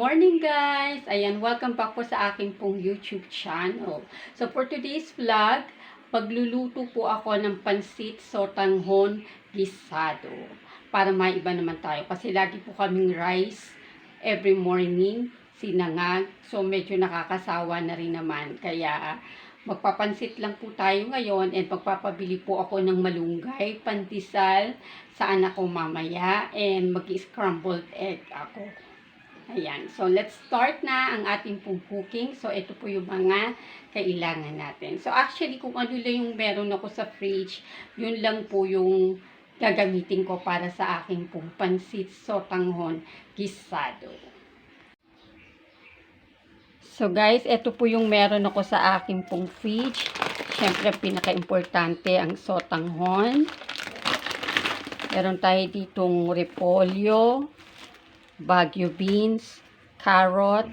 morning guys! Ayan, welcome back po sa aking pong YouTube channel. So for today's vlog, pagluluto po ako ng pansit sotanghon gisado. Para maiba naman tayo. Kasi lagi po kaming rice every morning, sinangag. So medyo nakakasawa na rin naman. Kaya magpapansit lang po tayo ngayon and magpapabili po ako ng malunggay, pandesal sa anak ko mamaya and mag-scrambled egg ako. Ayan. So, let's start na ang ating pong cooking. So, ito po yung mga kailangan natin. So, actually, kung ano lang yung meron ako sa fridge, yun lang po yung gagamitin ko para sa aking pong pansit sotanghon gisado. So, guys, ito po yung meron ako sa aking pong fridge. Siyempre, pinaka-importante ang sotanghon. Meron tayo ditong repolyo, Baguio beans, carrot,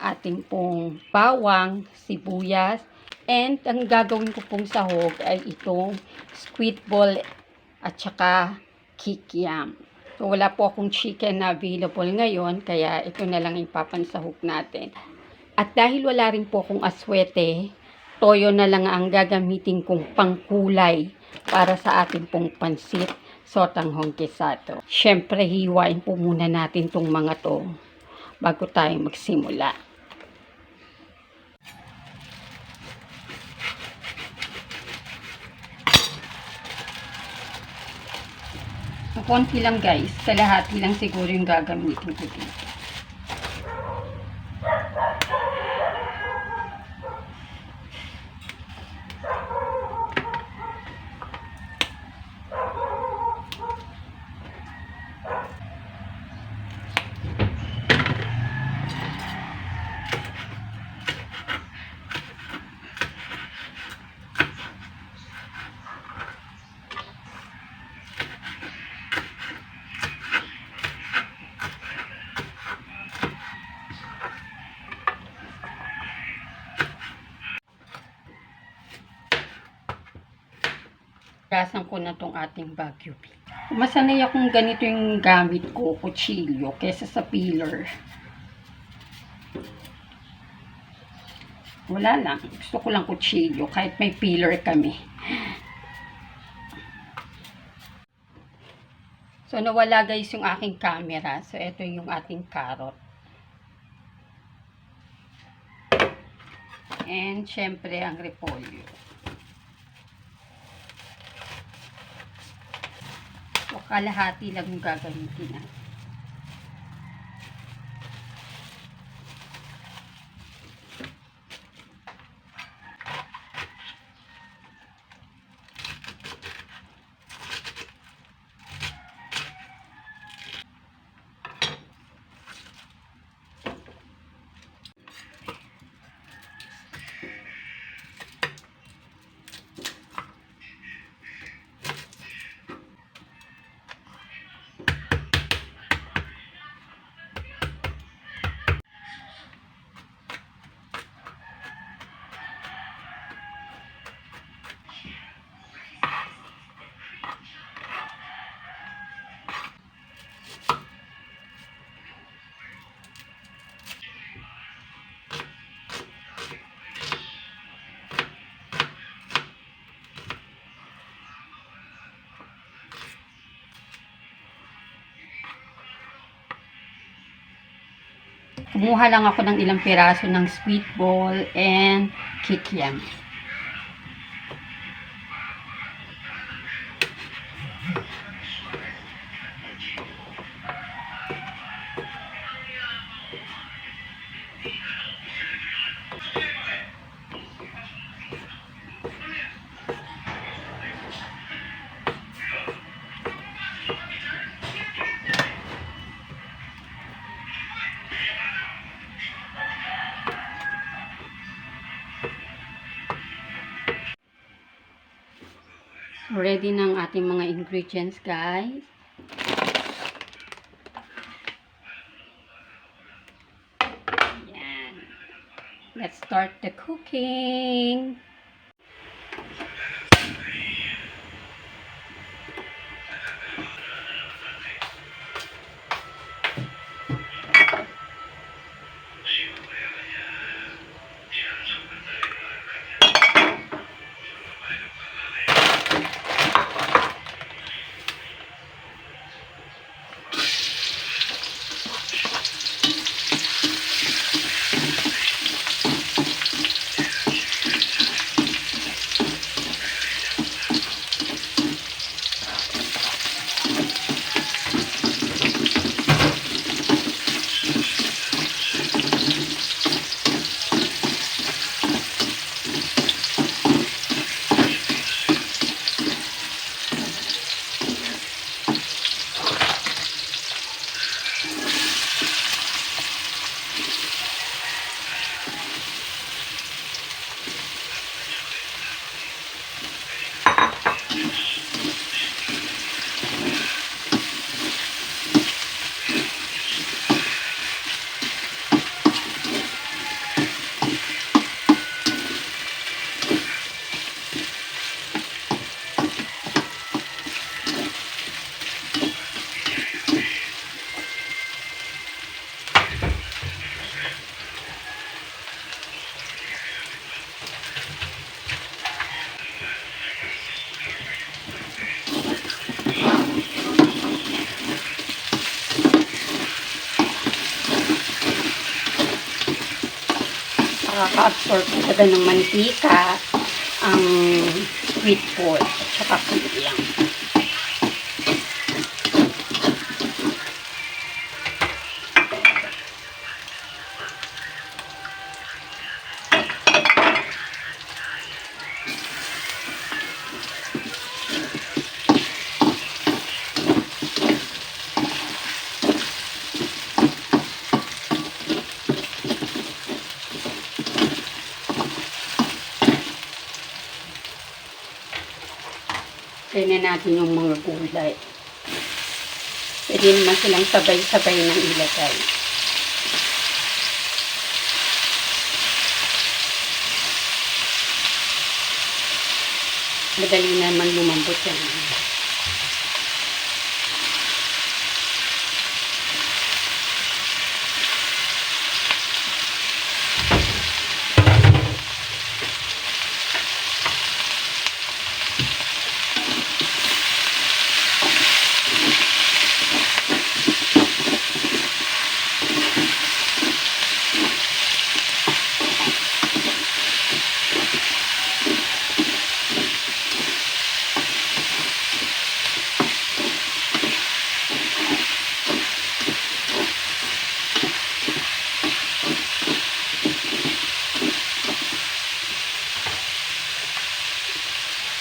ating pong bawang, sibuyas, and ang gagawin ko pong sahog ay itong squid ball at saka kikiam. So, wala po akong chicken na available ngayon, kaya ito na lang ipapansahog natin. At dahil wala rin po akong aswete, toyo na lang ang gagamitin kong pangkulay para sa ating pong pansit sotanghon gisado. Siyempre, hiwain po muna natin tong mga to bago tayo magsimula. Konti lang guys, kalahati lang siguro yung gagamitin ko dito. Gasan ko na tong ating Baguio beans. Masanay akong ganito yung gamit ko, kutsilyo, kesa sa peeler. Wala lang. Gusto ko lang kutsilyo, kahit may peeler kami. So, nawala guys yung aking camera. So, ito yung ating carrot. And, syempre, ang repolyo. So, kalahati lang yung gagamitin natin. Kumuha lang ako ng ilang piraso ng sweet ball and kikiam. Ready na ang ating mga ingredients, guys. Yan. Let's start the cooking. makaka-absorb talaga ng mantika ang sweet pork at saka sinigang. Kaya natin yung mga gulay. Pwede naman silang sabay-sabay nang ilagay. Madali naman lumambot yan.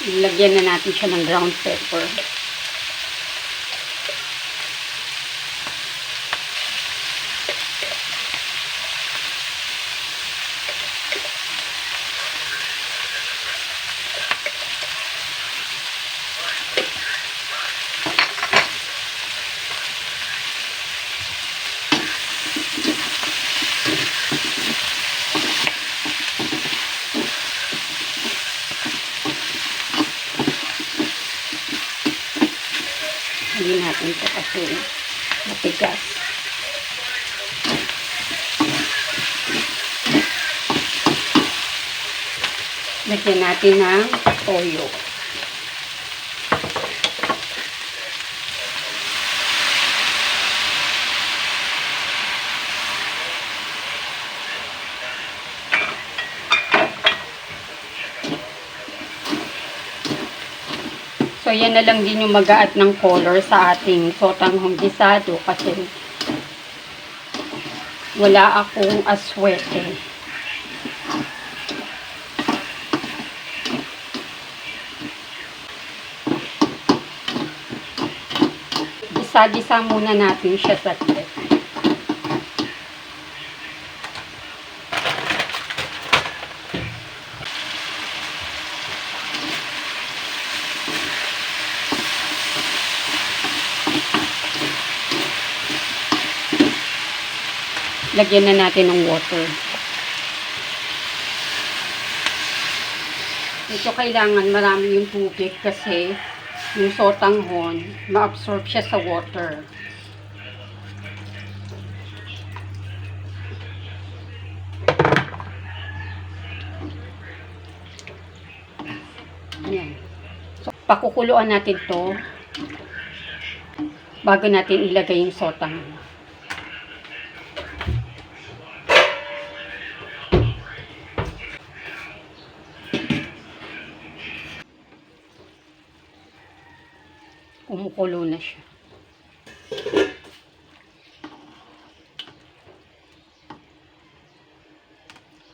Lagyan na natin siya ng ground pepper. Hindi natin ito kasi matigas. Lagyan natin ng toyo. So, yan na lang din yung mag-a-add ng color sa ating sotanghong gisado kasi wala akong aswete. Gisa-gisa muna natin siya sa tip. Lagyan na natin ng water. Ito kailangan marami yung tubig kasi yung sotanghon, ma-absorb siya sa water. Ayan. So, pakukuluan natin to bago natin ilagay yung sotanghon. Kumukulo na siya.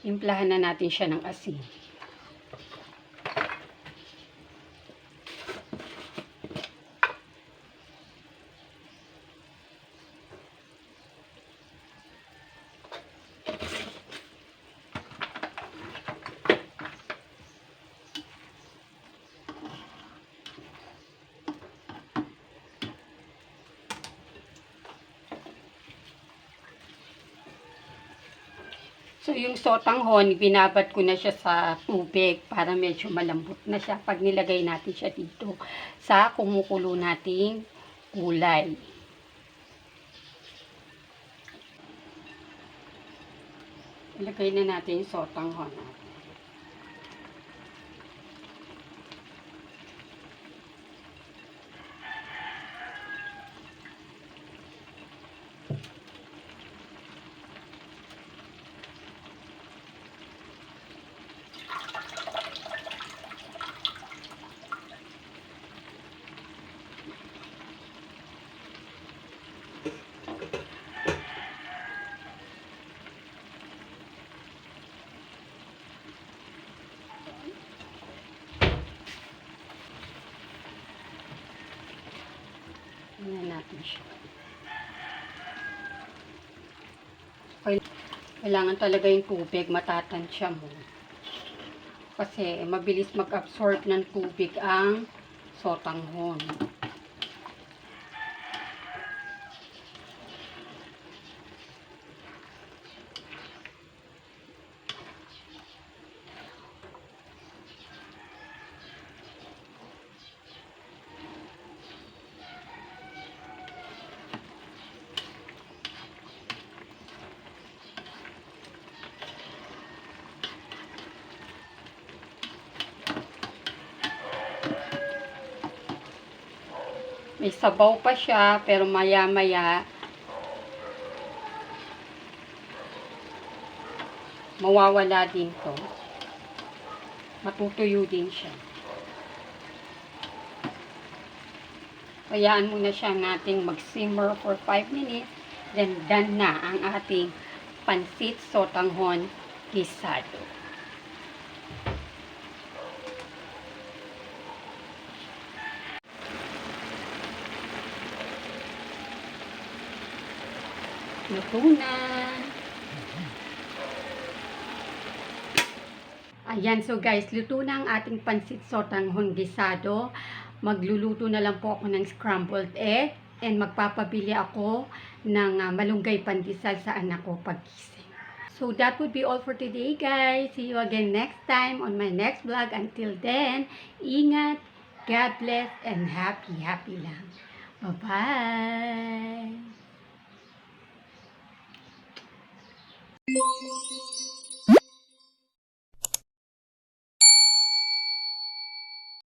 Timplahan na natin siya ng asin. So, yung sotanghon, binabad ko na siya sa tubig para medyo malambot na siya pag nilagay natin siya dito sa kumukulo nating gulay. Ilagay na natin yung sotanghon natin. Tingnan natin siya. Kailangan talaga yung tubig, matatansya mo. Kasi mabilis mag-absorb ng tubig ang sotanghon. May sabaw pa siya, pero maya-maya mawawala din to. Matutuyo din siya. Hayaan muna siya nating mag-simmer for 5 minutes. Then done na ang ating pansit sotanghon guisado. Luto na. Ayan, so guys, luto na ang ating pansit sotanghon guisado. Magluluto na lang po ako ng scrambled egg and magpapabili ako ng malunggay pandesal sa anak ko paggising. So that would be all for today, guys. See you again next time on my next vlog. Until then, ingat, God bless, and happy lang. Bye-bye!